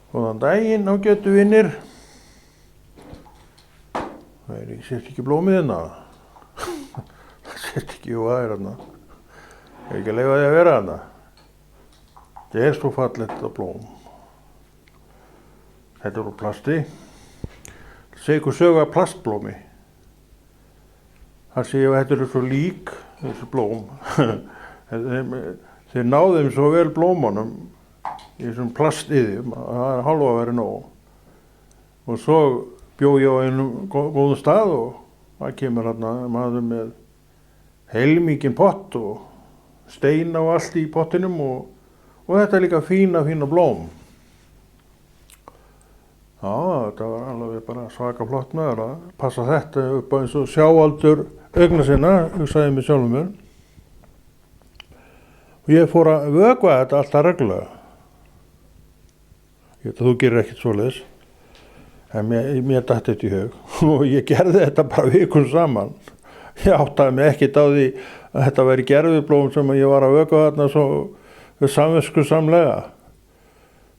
Góðan daginn ágætu vinir. Það sést ekki blómið hérna. Það sést ekki og það hérna. Ég ekki að leyfa því að vera hérna. Það svo fallegt að blóm. Þetta úr plasti. Segir ykkur sögu af plastblómi. Það sé að þetta svo lík, þessu blóm. Þeir náðum svo vel blómunum í þessum plastiðjum að það hálfa að vera nóg. Og svo bjó ég á einum góðum stað og það kemur hérna maður með heilmikinn pott og steina og allt í pottinum og þetta er líka fína blóm. Já, þetta var alveg bara svaka flott með það að passa þetta upp á eins og sjáaldur augna sinna, hugsaði mig sjálfum mér. Og ég fór að vökva þetta alltaf reglulega. Ég veit að þú gerir ekkert svoleiðis, en mér datt þetta í hug og ég gerði þetta bara vikum saman. Ég áttaði mig ekkert á því að þetta væri gerviblóm sem ég var að vökva þarna svo samviskusamlega.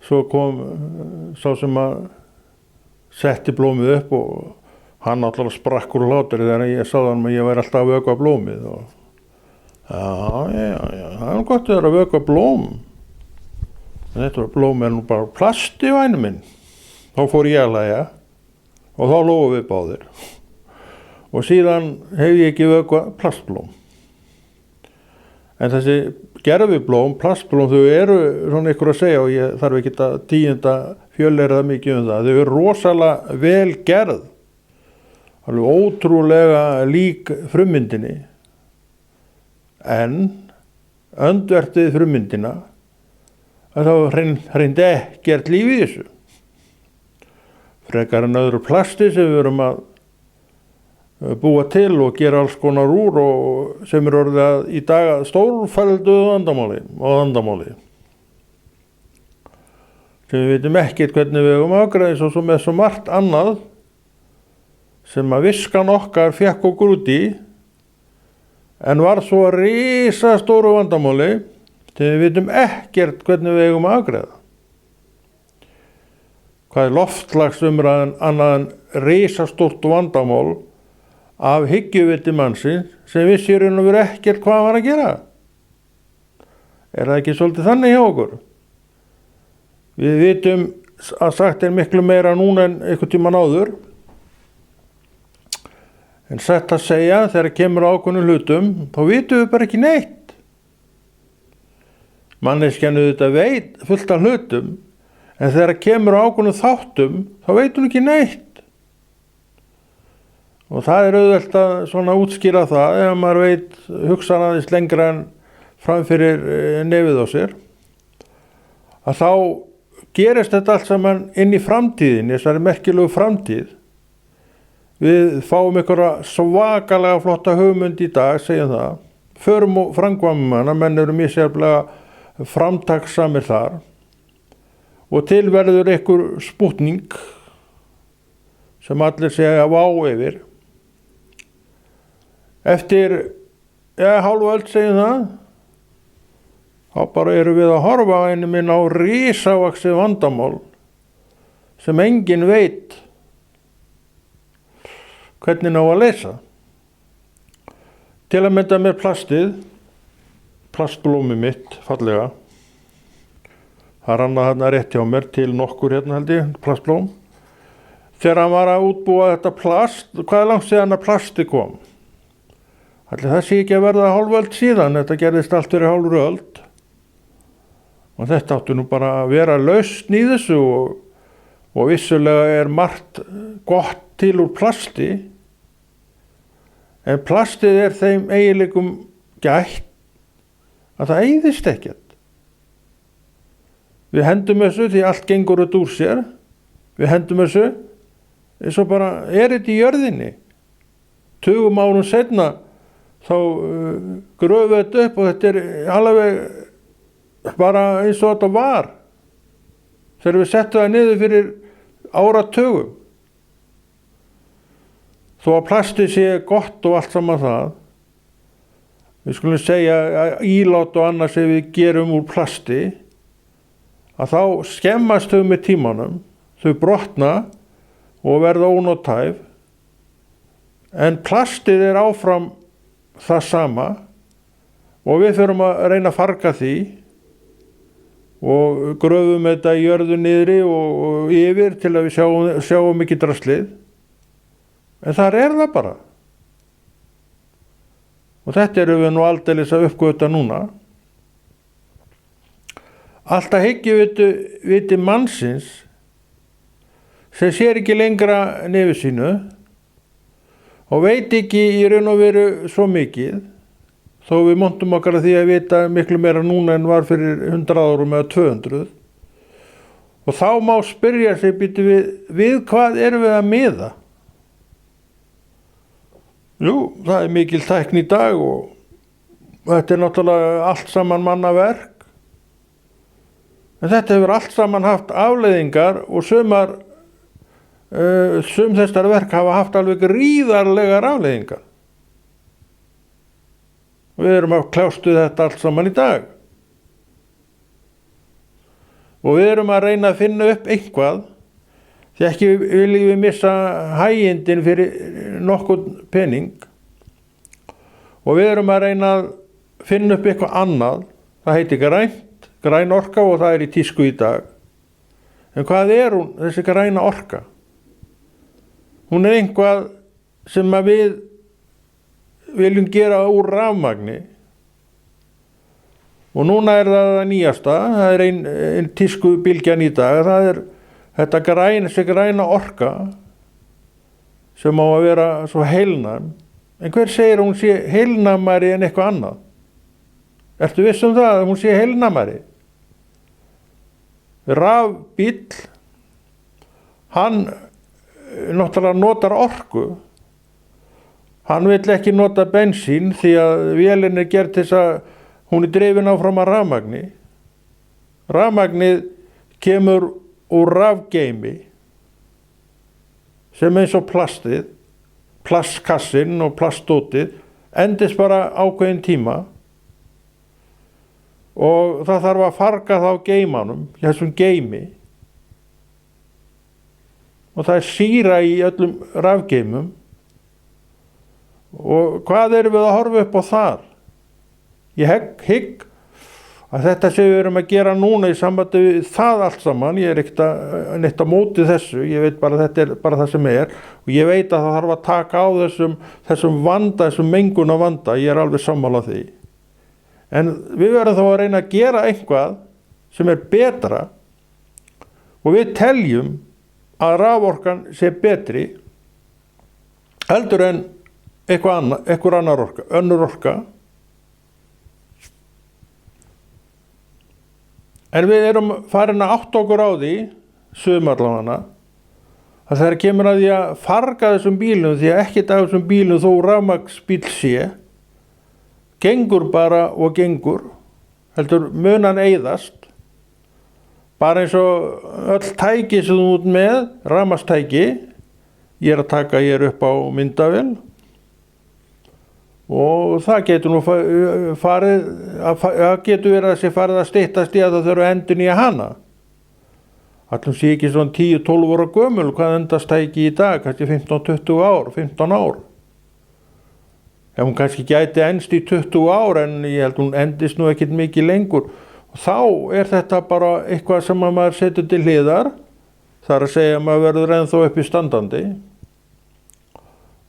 Svo kom sá sem að setti blómið upp og hann alltaf sprakk úr hlátri þegar ég sá hann að ég væri alltaf að vökva blómið. Já, það er gott að vökva blóm. En þetta blóm nú bara plasti væni minn. Þá fór ég að hlæja og þá hlógum við báðir. Og síðan hef ég ekki vökva plastblóm. En þessi gerviblóm, plastblóm, þau eru svona ykkur að segja og ég þarf ekki að tíunda fjölleira mikið það. Þau eru rosalega vel gerð. Alveg ótrúlega lík frummyndinni. En öndvertið frummyndina að þá reyndi ekkert líf í þessu. Frekar en öðru plasti sem við erum að búa til og gera alls konar úr og sem orðið að í dag stórfældu vandamáli. Sem við veitum ekkert hvernig við eigum afgreiðis og svo með svo margt annað sem að viskan okkar fékk okkur út í en var svo risastóru vandamáli þegar við vitum ekkert hvernig við eigum að afgreiða. Hvað er loftslagsumræðan annað en risastórt vandamál af hyggjuviti mannsins sem vissi í raun og veru ekkert hvað hann var að gera? Er það ekki svolítið þannig hjá okkur? Við vitum að sagt er miklu meira núna en einhvern tímann áður. En satt að segja, þegar kemur ákveðnum hlutum, þá vitum við bara ekki neitt. Manneskjan auðvitað veit fullt af hlutum, en þegar kemur ákveðnum þáttum, þá veit hún ekki neitt. Og það er auðvelt að svona útskýra það, ef maður veit hugsan aðeins lengra en framfyrir nefið á sér, að þá gerist þetta allt saman inn í framtíðin, þessari merkilegu framtíð. Við fáum einhverja svakalega flotta hugmynd í dag, segjum það. Förum og framkvæmum hana, menn eru misjafnlega framtakssamir þar. Og til verður einhver spútning sem allir segja vá yfir. Eftir hálfa öld segjum það, þá bara erum við að horfa einu minn á risavaxið vandamál sem enginn veit hvernig ná að leysa. Til að mynda með plastblómið mitt, fallega. Það rann þarna rétt hjá mér til nokkur hérna held ég, plastblóm. Þegar hann var að útbúa þetta plast, hvað er langt síðan að plasti kom? Ætli það sé ekki að verða hálfa öld síðan, þetta gerðist allt fyrir hálfri öld. Og þetta áttu nú bara að vera lausn í þessu og vissulega er margt gott til úr plasti, en plastið er þeim eiginleikum gætt að það eyðist ekkert. Við hendum þessu því allt gengur út úr sér, við hendum þessu eins og bara er þetta í jörðinni. 20 árum seinna þá gröfum við þetta upp og þetta er alveg bara eins og þetta var þegar við settum það niður fyrir áratugum. Þó að plastið sé gott og allt saman það, við skulum segja að ílát og annað sem við gerum úr plasti, að þá skemmast þau með tímanum, þau brotna og verða ónothæf, en plastið áfram það sama og við þurfum að reyna að farga því og gröfum þetta í jörðu niðri og yfir til að við sjáum ekki draslið, en þar það bara. Og þetta erum við nú aldeilis að uppgöta núna. Alltaf hyggjuviti mannsins sem sér ekki lengra nefi sínu og veit ekki í raun og veru svo mikið, þó við montum okkar að því að vita miklu meira núna en var fyrir 100 árum eða 200. Og þá má spyrja sig, við hvað erum við að miða? Jú, það mikil tækni í dag og þetta náttúrulega allt saman mannaverk. En þetta hefur allt saman haft afleiðingar og sum þessar verk hafa haft alveg gríðarlegar afleiðingar. Við erum að kljástu þetta allt saman í dag. Og við erum að reyna að finna upp eitthvað, því ekki viljum við missa hægindin fyrir nokkurn pening. Og við erum að reyna að finna upp eitthvað annað, það heitir græn orka og það í tísku í dag. En hvað hún, þessi græna orka? Hún eitthvað sem að við viljum gera úr rafmagni. Og núna það nýjasta, það ein tísku bylgjan í dag, það þetta græna orka sem á að vera svo heilnæm. En hver segir hún sé heilnæmari en eitthvað annað? Ertu viss það að hún sé heilnæmari? Rafbíll, hann náttúrulega notar orku. Hann vill ekki nota bensín því að vélin gerð til þess að hún drifin áfram að rafmagni. Rafmagnið kemur úr rafgeimi sem eins og plastið, plastkassinn og plastdótið endist bara ákveðin tíma og það þarf að farga þá geimanum, þessum geimi. Og það sýra í öllum rafgeimum. Og hvað erum við að horfa upp á þar? Ég hygg að þetta sem við erum að gera núna í sambandi við það allt saman, ég ekkert neitt á móti þessu, ég veit bara að þetta bara það sem og ég veit að það þarf að taka á þessum vanda, þessum mengunarvanda, ég alveg sammála því. En við verðum þá að reyna að gera eitthvað sem betra og við teljum að raforkan sé betri heldur en einhver annar orka, önnur orka. En við erum farin að átta okkur á því, sumarlánana, að þegar kemur að því að farga þessum bílum, því að ekkert af þessum bílum þó rafmagnsbíll sé, gengur bara og gengur, heldur munan eyðast, bara eins og öll tæki sem þú út með, rafmagnstæki, ég að taka upp á myndavél og það getur nú farið, það getur verið að sé farið að styttast í að það þurfa að endurnýja hana. Allum sé ekki svona 10-12 ára gömul, hvað endast tæki í dag, kannski 15-20 ár, 15 ár. Ef hún kannski gæti endst í 20 ár en ég held hún endist nú ekkert mikið lengur. Og þá þetta bara eitthvað sem maður setur til hliðar, það að segja að maður verður ennþá upp í standandi.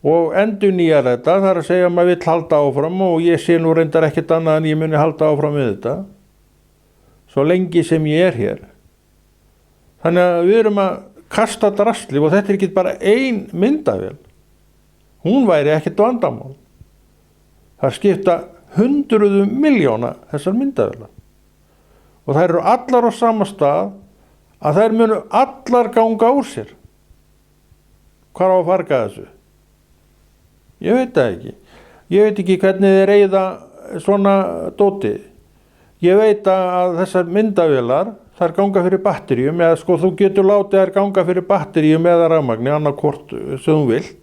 Og endurnýjar þetta, það að segja að maður vill halda áfram og ég sé nú reyndar ekkert annað en ég muni halda áfram við þetta. Svo lengi sem ég hér. Þannig að við erum að kasta drasli og þetta ekki bara ein myndavél. Hún væri ekkert vandamál. Það skipta 100 milljóna þessar myndavélar. Og þær eru allar á sama stað að þær munu allar ganga úr sér. Hvar á að farga þessu? Ég veit það ekki. Ég veit ekki hvernig þeir eyða svona dóti. Ég veit að þessar myndavélar, þær ganga fyrir batteríum, eða sko þú getur látið þær ganga fyrir batteríum eða rafmagni, annarkvort sem þú vilt.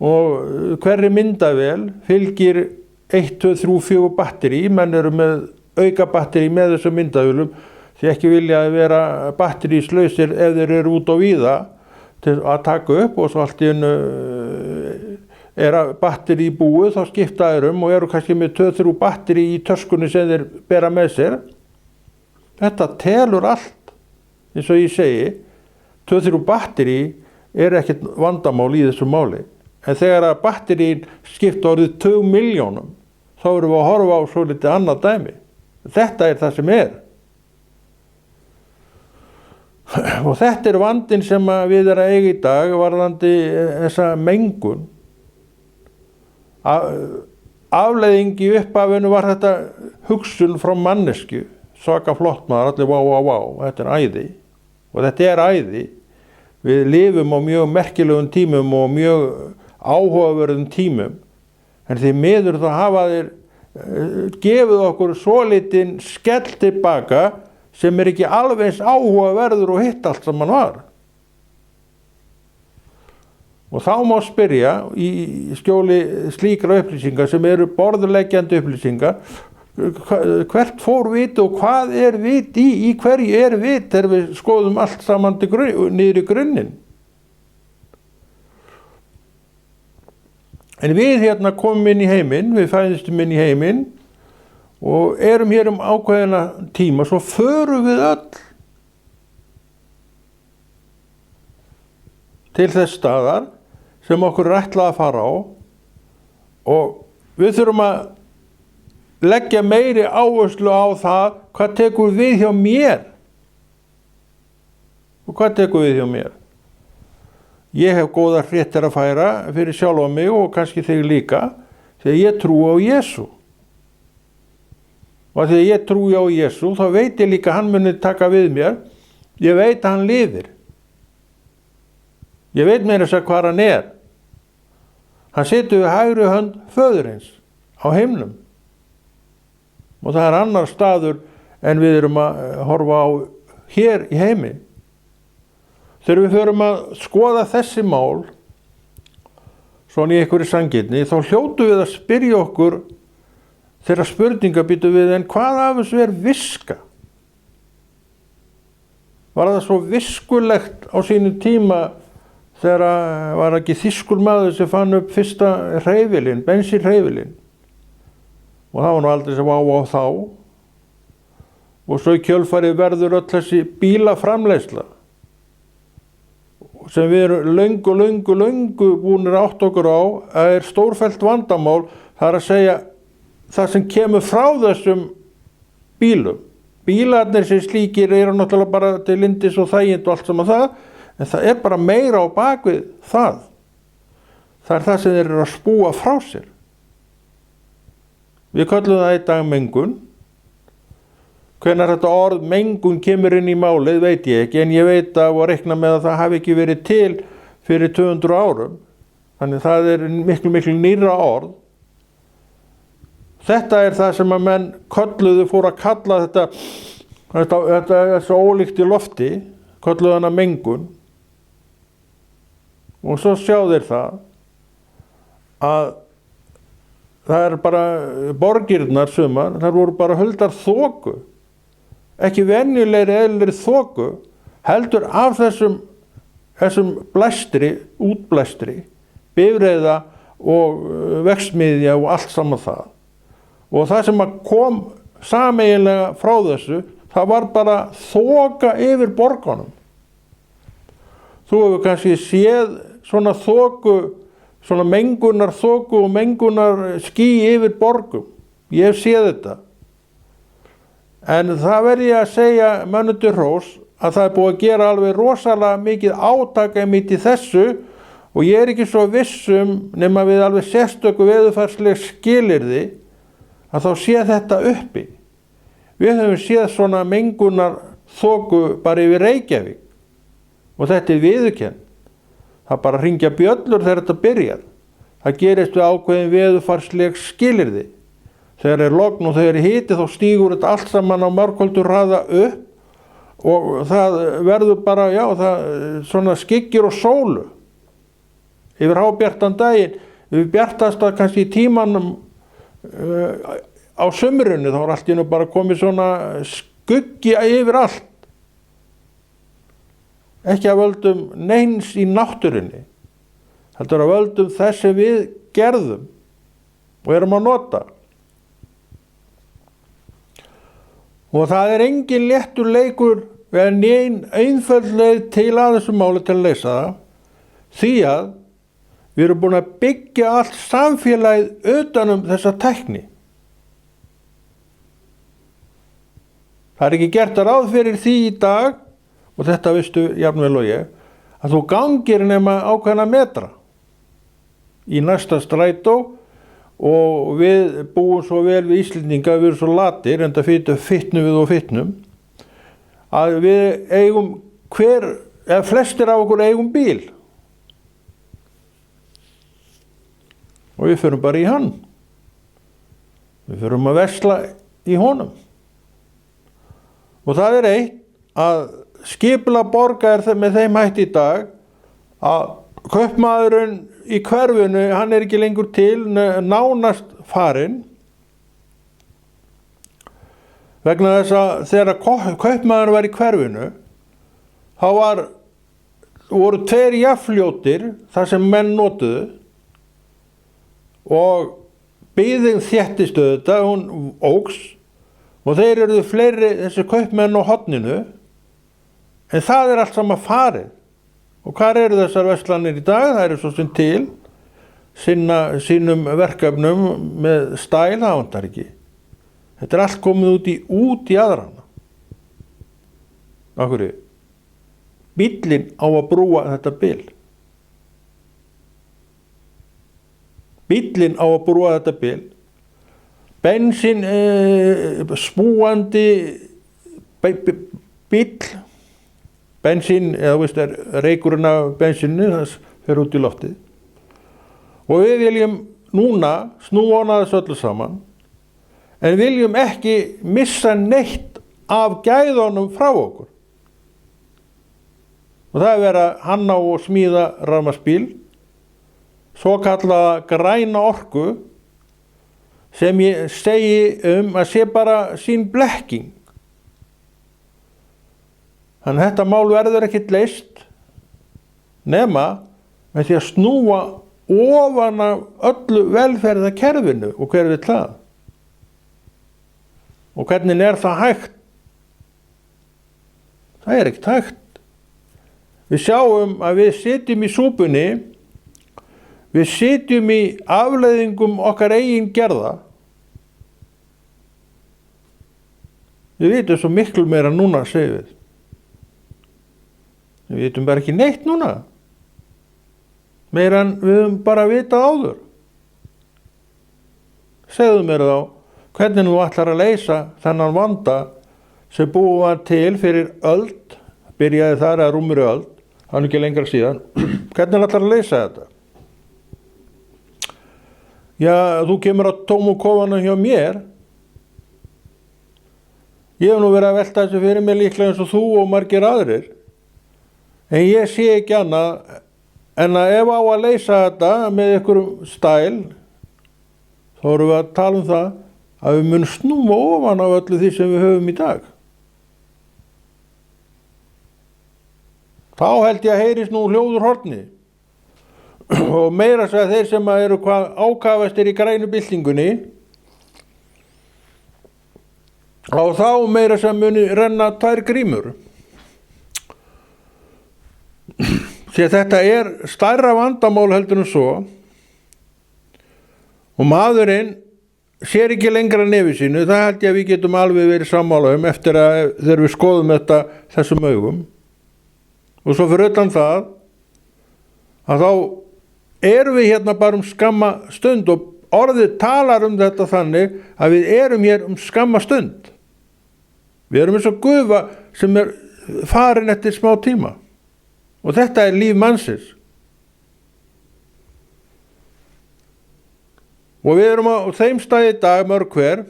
Og hverri myndavél fylgir 1, 2, 3, 4 batteri, menn eru með auka batteri með þessum myndavélum því ekki vilja að vera batteríslausir ef þeir eru út á víða til að taka upp og svo allt í einu að batteri búið, þá skipta þeir og eru kannski með 2-3 batteri í töskunni sem þeir bera með sér. Þetta telur allt, eins og ég segi, 2-3 batteri ekkert vandamál í þessu máli. En þegar að batterín skipta orðið 2 milljónum, þá erum við að horfa á svo litið annað dæmi. Þetta það sem Og þetta vandinn sem við að eiga í dag varðandi þessa mengun. Afleiðing í upphafinu var þetta hugsun frá mannesku, svaka flott maður, allir vá, þetta æði. Og þetta æði. Við lifum á mjög merkilegum tímum og mjög áhugaverðum tímum. En því miður þá hafa þeir gefið okkur svolítinn skell tilbaka sem ekki alveg eins áhugaverður og hitt allt sem hann var. Og þá má spyrja í skjóli slíkra upplýsingar sem eru borðleggjandi upplýsingar, hvert fór vit og hvað vit í hverju vit þegar við skoðum allt saman niður í grunninn. En við komum inn í heiminn, við fæðumstum inn í heiminn og erum hér ákveðina tíma, svo förum við öll til þess staðar sem okkur ætlað að fara á og við þurfum að leggja meiri áherslu á það hvað tekur við hjá mér og hvað tekur við hjá mér. Ég hef góðar fréttir að færa fyrir sjálfa mig og kannski þig líka þegar ég trúi á Jesú. Og þegar ég trúi á Jesú þá veit ég líka að hann muni taka við mér. Ég veit að hann lifir. Ég veit meira þess að hvar hann Hann situr við hægri hönd föðurins á himnum. Og það annar staður en við erum að horfa á hér í heimi. Þegar við förum að skoða þessi mál, svona í einhverju sanngirni, þá hljótum við að spyrja okkur þeirra spurninga býtum við, en hvað af þessu viska? Var það svo viskulegt á sínu tíma þegar var ekki þýskur maður sem fann upp fyrsta hreyfilinn, bensínhreyfilinn. Og það var nú aldrei sem á þá. Og svo í kjölfarið verður öll þessi bílaframleiðsla sem við erum löngu búinir að átta okkur á að stórfellt vandamál, það að segja það sem kemur frá þessum bílum. Bílarnir sem slíkir eru náttúrulega bara til yndis og þægind og allt saman það, en það bara meira á bakvið það. Það það sem þeir eru að spúa frá sér. Við köllum það í dag mengun. Hvenær þetta orð mengun kemur inn í málið veit ég ekki, en ég veit og reikna með að það hafi ekki verið til fyrir 200 árum. Þannig það miklu nýrra orð. Þetta það sem að menn fóru að kalla þetta svo ólíkt í lofti, kölluðu hana mengun. Og svo sjá þeir það að það bara borgirnar sumar, þar voru bara huldar þoku. Ekki venjulegri eðlilegri þoku, heldur af þessum blæstri, útblæstri, bifreiða og verksmiðja og allt saman það. Og það sem kom sameiginlega frá þessu, það var bara þoka yfir borgunum. Þú hefur kannski séð svona þoku, svona mengunar þoku og mengunar ský yfir borgum. Ég hef séð þetta. En það verði ég að segja mönnum til hrós að það búið að gera alveg rosalega mikið átak einmitt í þessu og ég ekki svo viss nema við alveg sérstöku veðurfarsleg skilyrði að þá sé þetta uppi. Við höfum séð svona mengunar þoku bara yfir Reykjavík og þetta viðurkennt. Það bara hringja bjöllur þegar þetta byrjar. Það gerist við ákveðin veðurfarsleg skilyrði. Þegar logn og þegar hiti þá stígur þetta allt saman á margfaldur hraða upp og það verður bara, svona skyggir og sólu yfir hábjartan daginn. Við bjartast að kannski í tímanum á sumrinu þá allt í einu bara komið svona skuggi yfir allt. Ekki að völdum neins í náttúrunni, heldur að völdum þess sem við gerðum og erum að nota. Og það er engin léttur leikur eða nein einföld leið til að þessu máli til að leysa það, því að við erum búin að byggja allt samfélagið utan þessa tækni. Það er ekki gert að ráð fyrir því í dag, og þetta veistu jafnvel og ég, að þú gangir nema ákveðna metra í næsta strætó, og við búum svo vel við Íslendinga, við erum svo latir, enda fitnum við og fitnum, að við eigum eða flestir af okkur eigum bíl. Og við förum bara í hann. Við förum að versla í honum. Og það er eitt að skipula borga með þeim hætti í dag að kaupmaðurinn í hverfinu, hann er ekki lengur til, nánast farinn, vegna þess að þegar kaupmaðurinn var í hverfinu, þá voru tveir jafnfljótir þar sem menn notuðu, og byggðin þéttist auðvitað, hún óx, og þeir eru fleiri þessi kaupmenn á horninu, en það er allt saman farið. Og hvar eru þessar verslanir í dag? Það eru svo sem til sínum verkefnum með stæl, það vantar ekki. Þetta er allt komið út í aðrana. Af hverju? Bíllinn á að brúa þetta bil. Bíllinn á að brúa þetta bil. Bensín, spúandi bíll, bensín, eða veist, reykurinn af bensínni, það fer út í loftið. Og við viljum núna snúa hana þessu öllu saman, en viljum ekki missa neitt af gæðunum frá okkur. Og það er verið að hanna og smíða rafmagnsbíl, svo kallaða græna orku, sem ég segi að sé bara sín blekking. Þannig að þetta mál verður ekkert leyst nema með því að snúa ofan af öllu velferðarkerfinu, og hver vill það? Og hvernig er það hægt? Það er ekkert hægt. Við sjáum að við sitjum í súpunni, við sitjum í afleiðingum okkar eigin gerða. Við vitum svo miklu meira núna, segjum við. Við vitum bara ekki neitt núna. Meira en við höfum bara vitað áður. Segðu mér þá, hvernig þú ætlar að leysa þennan vanda sem búið var til fyrir öld, byrjaði þar að rúmri öld, hann ekki lengra síðan. Hvernig ætlar að leysa þetta? Já, þú kemur á tómu kofana hjá mér. Ég hef nú verið að velta þessu fyrir mér líklega eins og þú og margir aðrir. En ég sé ekki annað en að ef á að leysa þetta með einhverjum stæl, þá erum við að tala um það að við munum snúma ofan af öllu því sem við höfum í dag. Þá held ég að heyrist nú hljóður horni. Og meira svo að þeir sem eru ákafastir í grænu byltingunni, á þá meira sem muni renna tvær grímur. Því að þetta er stærra vandamál heldur en svo, og maðurinn sér ekki lengra nefið sínu. Það held ég að við getum alveg verið sammála eftir að þegar við skoðum þetta þessum augum. Og svo fyrir utan það, að þá erum við hérna bara skamma stund, og orðið talar þetta þannig að við erum hér skamma stund. Við erum eins og gufa sem er farin eftir smá tíma. Og þetta er líf mannsins. Og við erum á þeim stað í dag mörg hver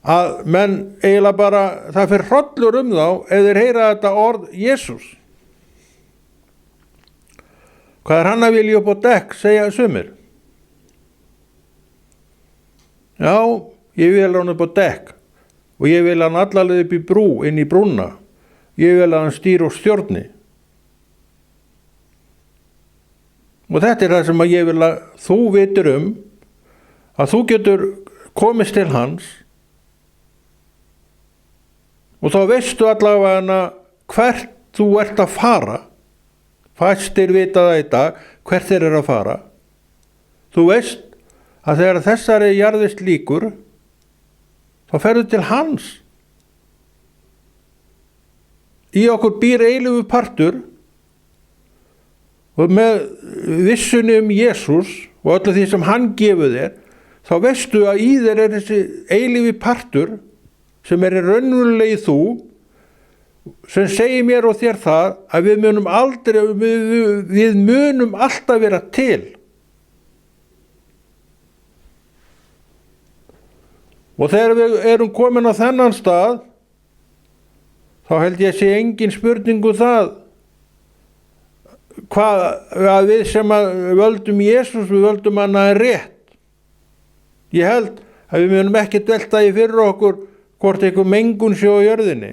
að menn eiginlega bara, það fer hrollur þá ef þeir heyra þetta orð Jesús. Hvað er hann að vilja upp á dekk, segja sumir? Já, ég vil hann upp á dekk. og ég vil hann allarleið upp í brú, inn í brúna. Ég vil að hann stýri og stjórni. Og þetta það sem að ég vil að þú vitur að þú getur komist til hans og þá veistu allavega hvert þú ert að fara. Fæstir vita það í dag hvert þeir eru að fara. Þú veist að þegar þessari jarðist lýkur þá ferðu til hans. Í okkur býr eilífur partur og með vissunni Jesús og öllu því sem hann gefur þér, þá veistu að í þér þessi eilífi partur sem raunverulegi þú, sem segir mér og þér það að við munum aldrei, við munum alltaf vera til. Og þegar við erum komin á þennan stað, þá held ég sé engin spurningu það að við sem völdum Jesús, við völdum hann að rétt. Ég held að við munum ekkert velta í fyrir okkur hvort einhver mengun sé á jörðinni,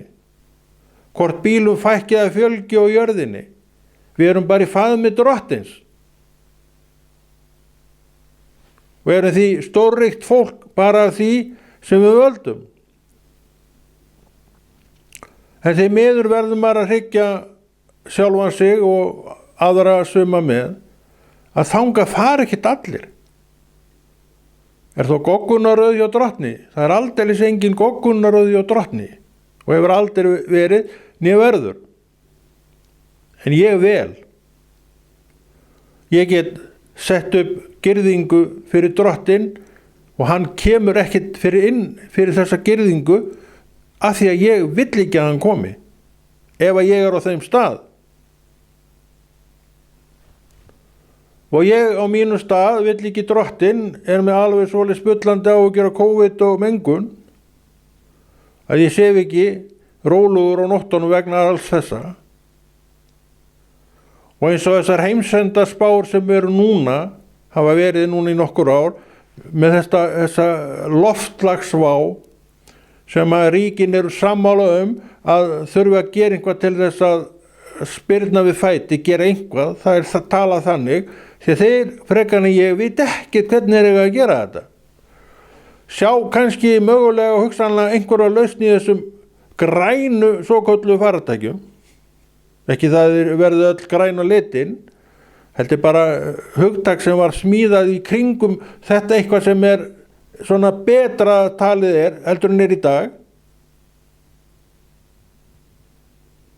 hvort bílum fækki eða fjölgi á jörðinni. Við erum bara í faðmi Drottins og erum því stórríkt fólk bara af því sem við völdum. En því miður verðum maður að hryggja sjálfan sig og aðra suma með að þanga fara ekkert allir. Þó goggunaröð hjá Drottni? Það aldeilis engin goggunaröð hjá Drottni og hefur aldrei verið né verður. En ég vel. Ég get sett upp girðingu fyrir Drottin og hann kemur ekkert fyrir þessa girðingu af því að ég vill ekki að hann komi ef að ég á þeim stað. Og ég á mínu stað vill ekki Drottinn með alveg svolítið spullandi á að gera COVID og mengun að ég sef ekki rólegur á nóttunum vegna alls þessa. Og eins og þessar heimsendaspár sem eru núna, hafa verið núna í nokkur ár, með þessa loftslagsvá sem að ríkin eru sammála að þurfi að gera eitthvað til þess að spyrna við fæti, gera eitthvað, það það talað þannig, því þeir frekar en ég veit ekki hvernig þeir að gera þetta. Sjá kannski mögulega og hugsanlega einhverja lausn í þessum grænu svoköllu farartækjum. Ekki það verði öll græn á litin, heldur bara hugtak sem var smíðað í kringum þetta eitthvað sem svona betra talið heldur en í dag.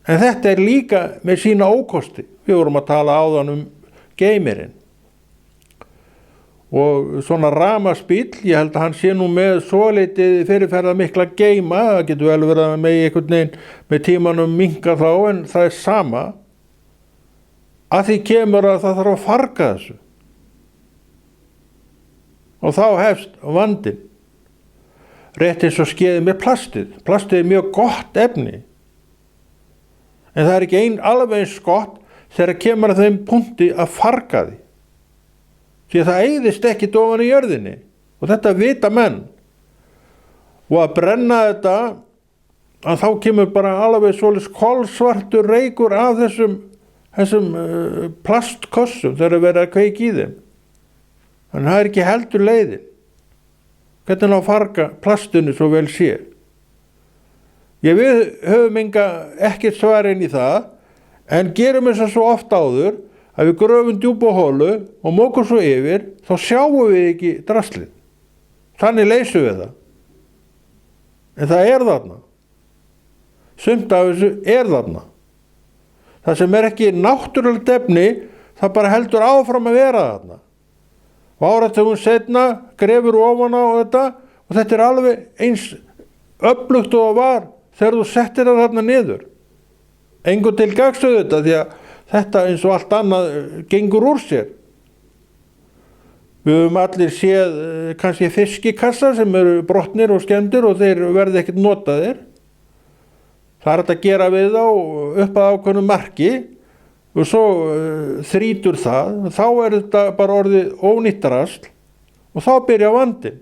En þetta líka með sína ókosti. Við vorum að tala áðan geymirinn. Og svona rafmagnsbíll, ég held að hann sé nú með svolítið fyrirferða mikla geyma, það getur vel verið með einhvern veginn með tímanum minnka þá, en það sama. Að því kemur að það þarf að farga þessu. Og þá hefst vandinn. Rétt eins og skeiði með plastið. Plastið mjög gott efni. En það ekki alveg eins gott þegar kemur að þeim punkti að farga því. Því að það eyðist ekki ofan í jörðinni. Og þetta vita menn. Og að brenna þetta, að þá kemur bara alveg svolítið kolsvartur reykur af þessum plastkossum þegar verið að kveiki í þeim. Þannig það ekki heldur leiðin. Hvernig að farga plastinu svo vel sé. Við höfum ekkert svar inn í það, en gerum þess að svo oft áður að við gröfum djúpa hólu og mokum svo yfir, þá sjáum við ekki draslið. Þannig leysum við það. En það þarna. Sumt af þessu þarna. Það sem ekki náttúrulegt efni, það bara heldur áfram að vera þarna. Og áratugum seinna grefur ofan á þetta og þetta alveg eins öflugt og það var þegar þú settir það þarna niður. Engu til gagns þetta því að þetta eins og allt annað gengur úr sér. Við höfum allir séð kannski fiskikassa sem eru brotnir og skemmdir og þeir verði ekkert notaðir. Það hægt að gera við þá upp að ákveðnu marki og svo þrýtur það. Þá þetta bara orðið ónýtt drasl og þá byrja vandinn.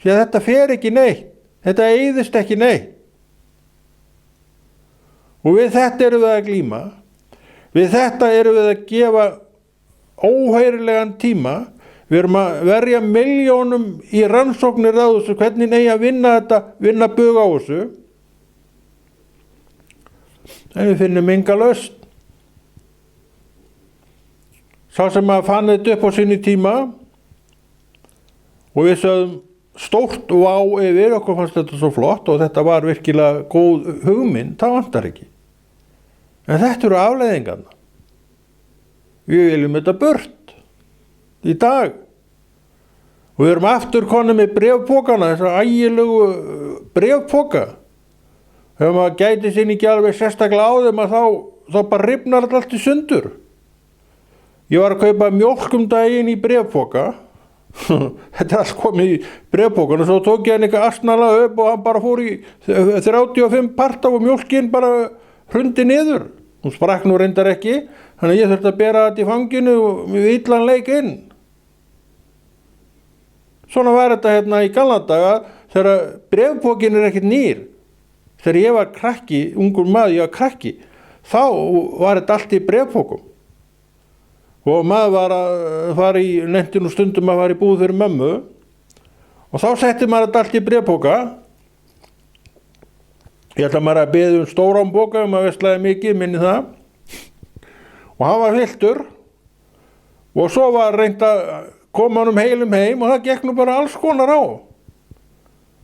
Því að þetta fer ekki neitt Þetta eyðist ekki neitt. Og við þetta erum við að glíma. Við þetta erum við að gefa óheyrilegan tíma. Við erum að verja milljónum í rannsóknir á þessu, hvernig eigi að vinna þetta, vinna bug á þessu. En við finnum enga lausn. Sá sem að fann þetta upp á sinni tíma og við sögðum stórt vá yfir, okkur fannst þetta svo flott og þetta var virkilega góð hugmynd, það vantar ekki. En þetta eru afleiðingarna. Við viljum þetta burt í dag. Og við erum aftur konum með bréfpokana, þessar ægilegu bréfpoka. Ef maður gæti sinni ekki alveg sérstaklega á þeim að þá bara rifnar allt í sundur. Ég var að kaupa mjólk daginn í bréfpoka. Þetta allt komið í bréfpokan og svo tók ég hann eitthvað asnalega upp og hann bara fór í 35 parta og mjólkin bara hrundi niður. Hún sprakk nú reyndar ekki, þannig að ég þurfti að bera þetta í fanginu og við illan leik inn. Svona var þetta hérna í gamla daga þegar bréfpokin ekkert nýr. Þegar ég var krakki, ungur maður, ég var krakki, þá var þetta allt í bréfpokum. Og maður var að fara í nefndinu stundum að fara í búð fyrir mömmu og þá setti maður þetta allt í bréfpoka. Ég ætla maður að beða stóran poka maður veslaði mikið, minni það. Og hann var fylltur og svo var reynt að koma honum heilum heim og það gekk nú bara alls konar á.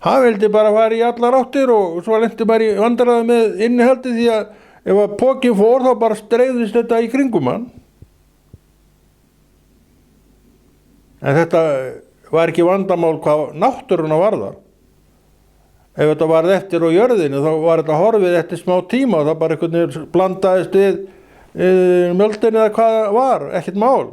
Hann vildi bara fara í allar áttir og svo lenti maður í vandræði með innihaldi því að ef að pokin fór þá bara streifðist þetta í kringum hann. En þetta var ekki vandamál hvað náttúruna varðar. Ef þetta varð eftir á jörðinu þá var þetta horfið eftir smá tíma og það bara einhvern veginn blandaðist við mjöldinni eða hvað það var, ekkert mál.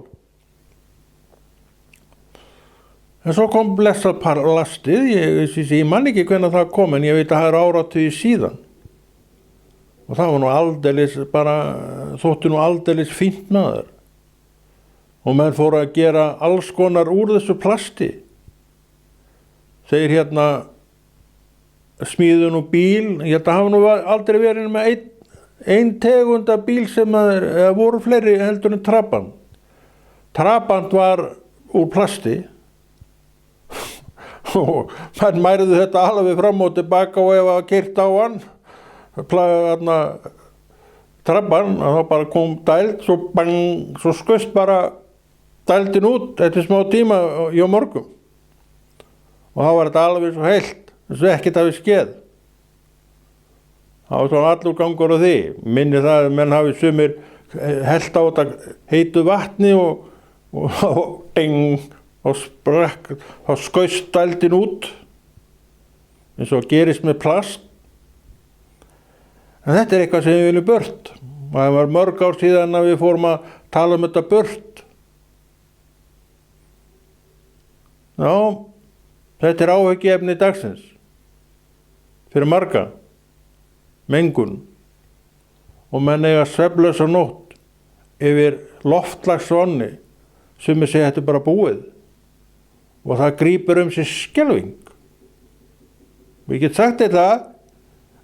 En svo kom blessað plastið, ég man ekki hvenær það kom en ég veit að það er áratugi síðan. Og það var nú aldeilis bara, þótti nú aldeilis fínt maður. Og menn fóru að gera alls konar úr þessu plasti. Þeir hérna smíðu nú bíl, ég held að hafa nú aldrei verið með ein tegunda bíl sem voru fleiri heldur en Trabant. Trabant var úr plasti og menn mæriðu þetta alveg fram og tilbaka og ef að keyrt á hann, Trabant, og þá bara kom dæld, svo bang, svo skust bara dældin út eftir smá tíma hjá morgun. Og þá var þetta alveg svo heilt, eins og ekkert hafi skeð. Það var svona allur gangur á því. Minni það að menn hafi sumir hellt á þetta heitu vatni og ding, og sprakk, þá skaust dældin út, eins og gerist með plast. En þetta er eitthvað sem við viljum burt. Og það var mörg ár síðan að við fórum að tala um þetta burt. Já, þetta er áhyggjuefni dagsins. Fyrir marga. Mengun. Og menn eiga svefnlausa nótt yfir loftslagsvánni sem við segja þetta er bara búið. Og það grípur sig skelfing. Og ég get sagt þetta,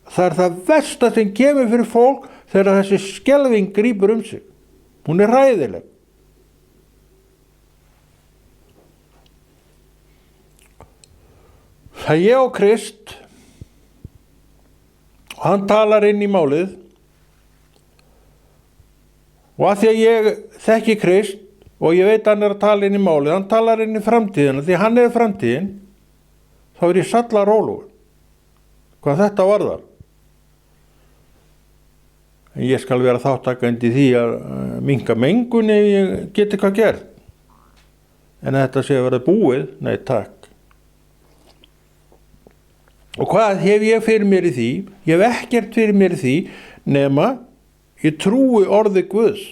það er það versta sem kemur fyrir fólk þegar þessi skelfing grípur sig. Hún er hræðileg. Það er ég og Krist og hann talar inn í málið og að því að ég þekki Krist og ég veit að hann er að tala inn í málið, hann talar inn í framtíðina, því hann er framtíðin, þá er ég sallarólegur hvað þetta varðar. En ég skal vera þáttakandi í því að minnka mengun ef ég geti eitthvað gert. En að þetta sé að vera búið, nei takk. Og hvað hef ég fyrir mér í því? Ég hef ekkert fyrir mér í því nema ég trúi orði Guðs.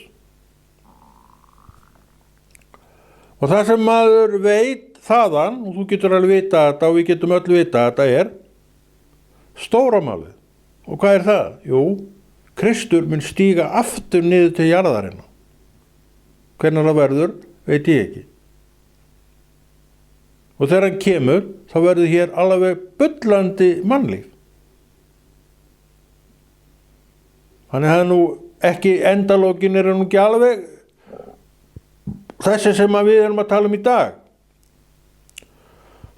Og það sem maður veit þaðan, og þú getur alveg vita þetta og við getum öll vita þetta, er stóra málið. Og hvað er það? Jú, Kristur mun stíga aftur niður til jarðarinnar. Hvernig það verður, veit ég ekki. og þegar hann kemur þá verður hér alveg bullandi mannlíf. Þannig að nú ekki endalókin nú ekki alveg þessi sem við erum að tala um í dag.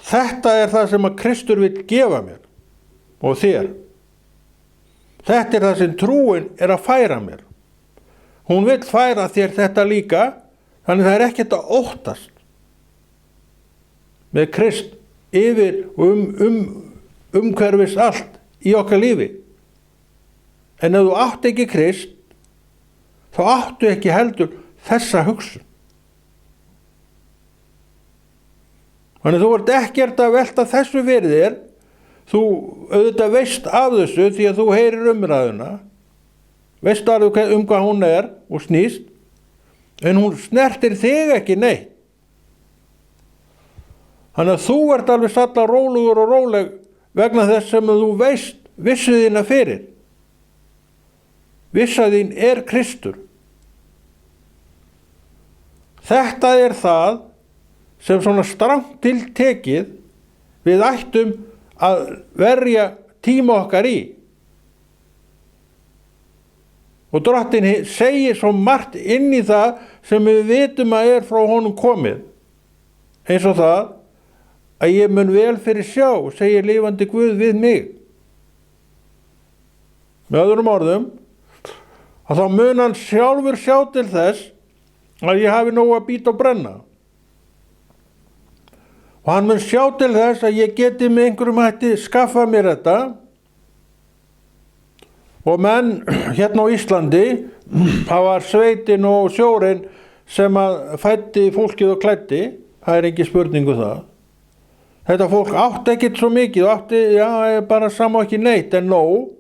Þetta er það sem að Kristur vill gefa mér og þér. Þetta er það sem trúin er að færa mér. Hún vill færa þér þetta líka, þannig það er ekkert að óttast með Krist yfir og umhverfis allt í okkar lífi. En ef þú átt ekki Krist, þá áttu ekki heldur þessa hugsun. Þannig þú ert ekkert að velta þessu fyrir þér, þú auðvitað veist af þessu því að þú heyrir umræðuna, veist alveg hvað hún er og snýst, en hún snertir þig ekki neitt. Þannig að þú ert alveg salla rólegur og róleg vegna þess sem þú veist vissu þína fyrir. Vissa þín er Kristur. Þetta er það sem svona strangt til tekið við ættum að verja tíma okkar í. Og Drottinn segir svo margt inn í það sem við vitum að er frá honum komið. Eins og það að ég mun vel fyrir sjá, segir lifandi Guð við mig. Með öðrum orðum, að þá mun hann sjálfur sjá til þess að ég hafi nóg að bíta og brenna. Og hann mun sjá til þess að ég geti með einhverjum hætti skaffa mér þetta. Og menn hérna á Íslandi, það var sveitin og sjórinn sem að fæddi fólkið og klæddi, það er ekki spurningu það. Þetta fólk átti ekkert svo mikið, átti, bara sama ekki neitt en nóg.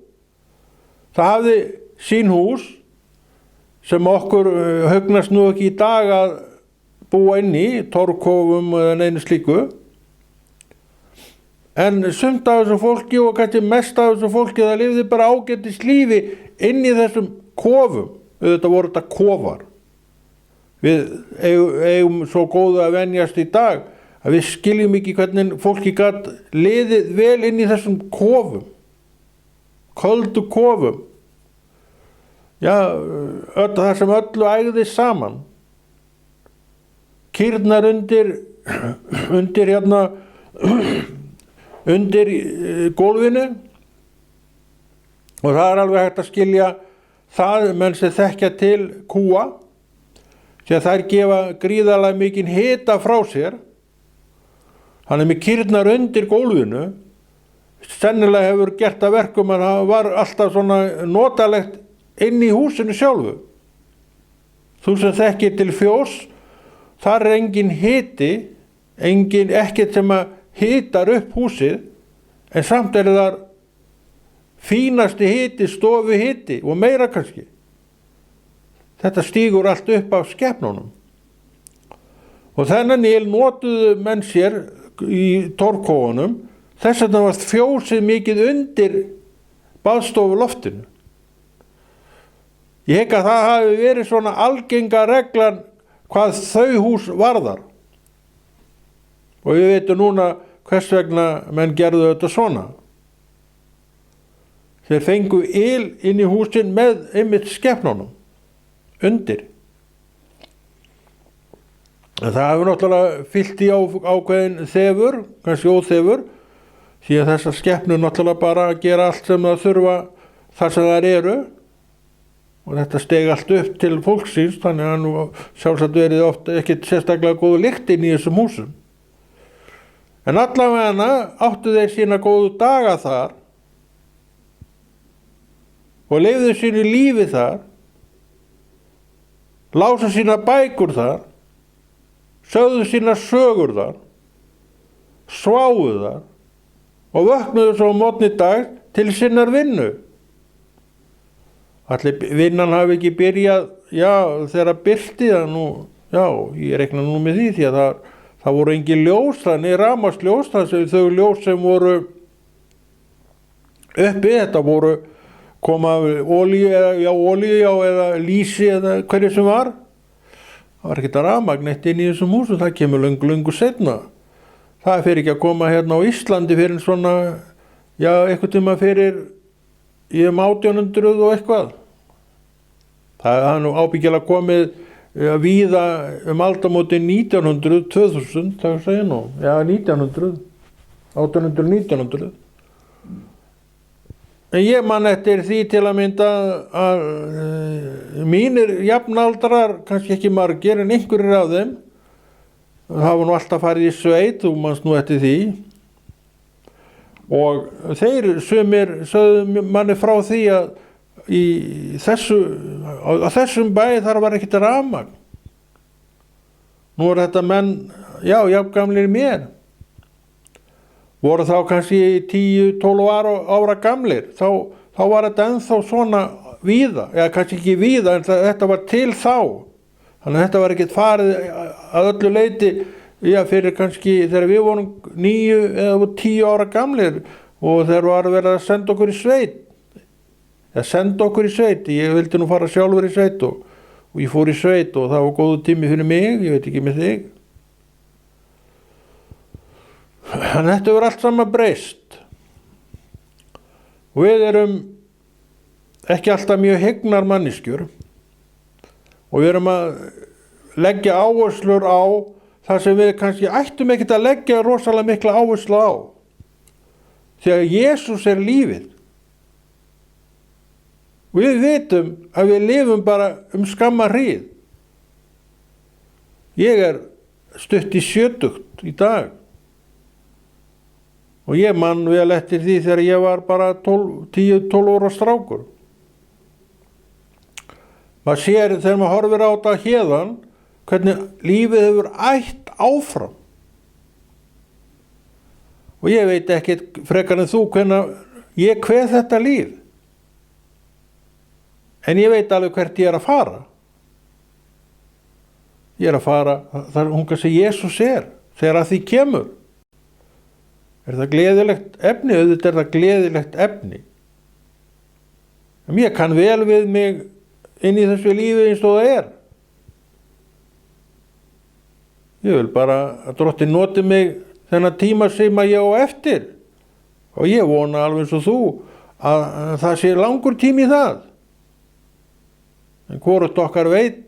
Það hafði sín hús sem okkur hugnast nú ekki í dag að búa inn í, torfkofum eða neinu slíku. En sumt af þessu fólki og kannski mest af þessu fólki það lifði bara ágætis lífi inn í þessum kofum. Þetta voru þetta kofar. Við eigum svo góðu að venjast í dag að við skiljum ekki hvernig fólki gat liðið vel inn í þessum kofum. Köldu kofum. Já, það sem öllu ægði saman. Kýrnar undir gólfinu og það er alveg hægt að skilja það menn sem þekkja til kúa því að þær gefa gríðarlega mikinn hita frá sér. Hann með kýrnar undir gólfinu sennilega hefur gert að verkum að það var alltaf svona notalegt inn í húsinu sjálfu. Þú sem þekkir til fjós, þar er engin hiti, ekkert sem að hitar upp húsið, en samt er það fínasti hiti, stofu hiti og meira kannski. Þetta stígur allt upp af skepnunum. Og þennan notuðu menn sér í torfkofunum, þess að það var fjósið mikið undir baðstofu loftinu. Ég hygg að það hafi verið svona algenga reglan hvað þau hús varðar. Og við veitum núna hvers vegna menn gerðu þetta svona. Þeir fengu yl inn í húsin með einmitt skepnunum undir. En það hefur náttúrulega fyllt í ákveðin þefur, kannski óþefur, því að þessar skepnur náttúrulega bara gera allt sem það þurfa þar sem þær eru. Og þetta steg allt upp til fólksins, þannig að nú sjálfsagt verið ofta ekkert sérstaklega góð lykt inn í þessum húsum. En allavega áttu þeir sína góðu daga þar og lifðu sínu lífi þar, lásu sína bækur þar, sögðu sína sögur þar, sváfu þar og vöknuðu svo á morgni dag til sinnar vinnu. Allir vinnan hafi ekki byrjað, þegar birti það nú, ég rekna nú með því að það voru engin ljós, þannig rafmagnsljós, þau ljós sem voru uppi, þetta voru koma olíu eða lýsi eða hverju sem var. Það var ekkert rafmagn eitt inn í þessum húsum, það kemur löngu seinna. það fyrir ekki að koma hérna á Íslandi fyrir svona, já, eitthvað tíma fyrir 1800 og eitthvað. Það er nú ábyggilega komið víða aldamótin 1900, 2000, það segja nú, já, 1900, 1800, 1900. En ég man eftir því til að mynda að mínir jafnaldrar, kannski ekki margir, en einhverjir af þeim, hafa nú alltaf farið í sveit, þú manst nú eftir því. Og þeir sumir sögðu manni frá því að á þessum bæ þar var ekkert rafmagn. Nú er þetta menn, já, jafngamlir mér. Voru þá kannski 10-12 ára gamlir, þá var þetta ennþá svona víða, eða kannski ekki víða, en þetta var til þá. Þannig að þetta var ekkert farið að öllu leyti, já, fyrir kannski þegar við vorum 9 eða 10 ára gamlir og þeir var verið að senda okkur í sveit. Ég vildi nú fara sjálfur í sveit og ég fór í sveit og það var góðu tími fyrir mig, ég veit ekki með þig. Þannig að þetta verður allt saman breyst. Og við erum ekki alltaf mjög hegnar manneskjur og við erum að leggja áherslur á það sem við kannski ættum ekkert að leggja rosalega mikla áherslu á. Þegar Jesús er lífið. Við vitum að við lifum bara skamma hríð. Ég er stutt í 70 í dag. Og ég man vel eftir því þegar ég var bara 10-12 ára strákur. Maður sér þegar maður horfir á þetta héðan, hvernig lífið hefur ætt áfram. Og ég veit ekkert frekar en þú hvernig ég kveð þetta líf. En ég veit alveg hvert ég er að fara. Ég er að fara, það er hún sem Jesús er, þegar að því kemur. Er það gleðilegt efni? Auðvitað er það gleðilegt efni. En ég kann vel við mig inn í þessu lífi eins og það er. Ég vil bara að Drottinn noti mig þennan tíma sem að ég á eftir. Og ég vona alveg eins og þú að það sé langur tími í það. En hvorugt okkar veit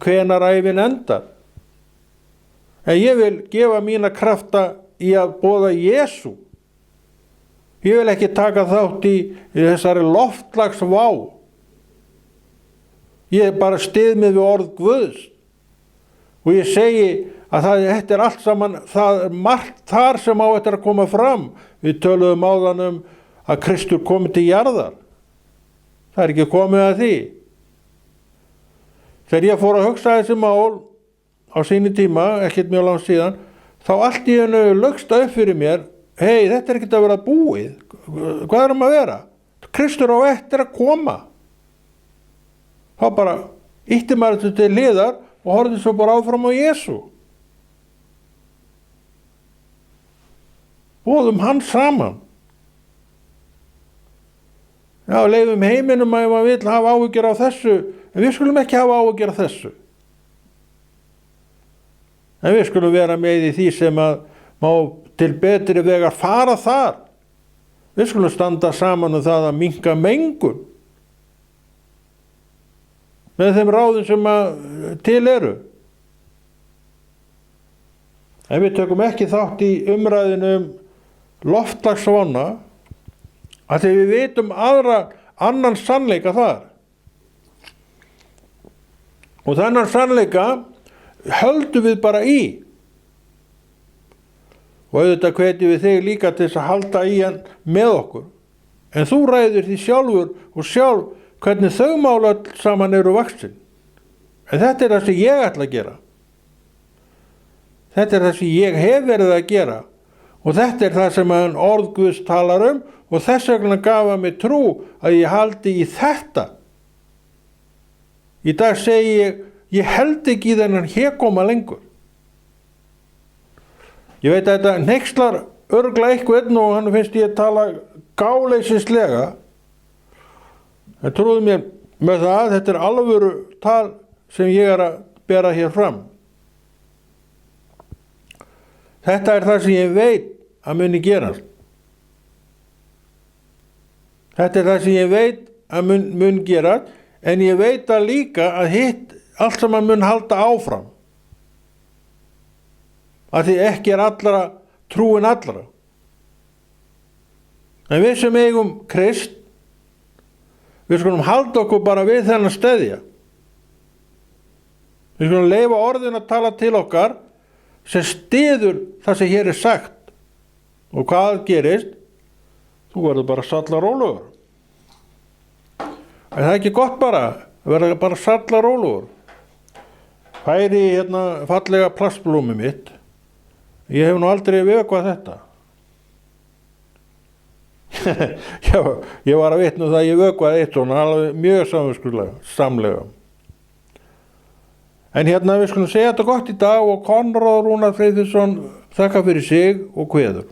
hvenær ævin endar. En ég vil gefa mína krafta í að boða Jesú. Ég vil ekki taka þátt í þessari loftslagsvá. Ég bara styð mig við orð Guðs. Og ég segi að þetta er allt saman, það er margt þar sem á þetta að koma fram. Við töluðum áðan að Kristur komi til jarðar. Það er ekki komið að því. Þegar ég fór að hugsa þessi mál á síni tíma, ekkert mjög langt síðan, þá allt í hennu lögsta upp fyrir mér, hei, þetta er ekkert að vera búið. Hvað er að vera? Kristur á eftir að koma. Þá bara ýtti maður þetta til hliðar og horfði svo bara áfram á Jesú. Boðum hann saman. Já, leifum heiminum að maður vill hafa áhyggjur á þessu, en við skulum ekki hafa áhyggjur á þessu. En við skulum vera með í því sem að má til betri vegar fara þar. Við skulum standa saman það að minnka mengun. Með þeim ráðum sem að til eru. En við tökum ekki þátt í umræðinu loftslagsvána, að þegar við vitum annan sannleika þar. Og þennan sannleika höldum við bara í. Og auðvitað hvetjum við þig líka til þess að halda í hann með okkur. En þú ræður því sjálfur og sjálf hvernig þau mál öll saman eru vaxin. En þetta er það sem ég ætla að gera. Þetta er það sem ég hef verið að gera. Og þetta er það sem orð Guðs talar og þess vegna gaf hann mig trú að ég haldi í þetta. Í dag segi ég held ekki í þennan hégóma lengur. Ég veit að þetta hneykslar örugglega eitthvað og hann finnst ég að tala gáleysislega. En trúðu mér með það, þetta er alvöru tal sem ég er að bera hér fram. Þetta er það sem ég veit að muni gerast. Þetta er það sem ég veit að mun gerast, en ég veit að líka að hitt allt saman mun halda áfram. Að því ekki er allra trúin allra. En við sem eigum Krist, við skulum halda okkur bara við þennan steðja. Við skulum leyfa orðin að tala til okkar sem styður það sem hér er sagt. Og hvað gerist? Þú verður bara sallarólegur. En það er ekki gott bara, verður bara sallarólegur. Færi hérna fallega plastblómi mitt. Ég hef nú aldrei vökvað þetta. Já, ég var að vitna það að ég vökvaði eitt svona alveg mjög samlega. En hérna við skulum segja þetta gott í dag og Konráð Rúnar Freyþursson þakka fyrir sig og kveður.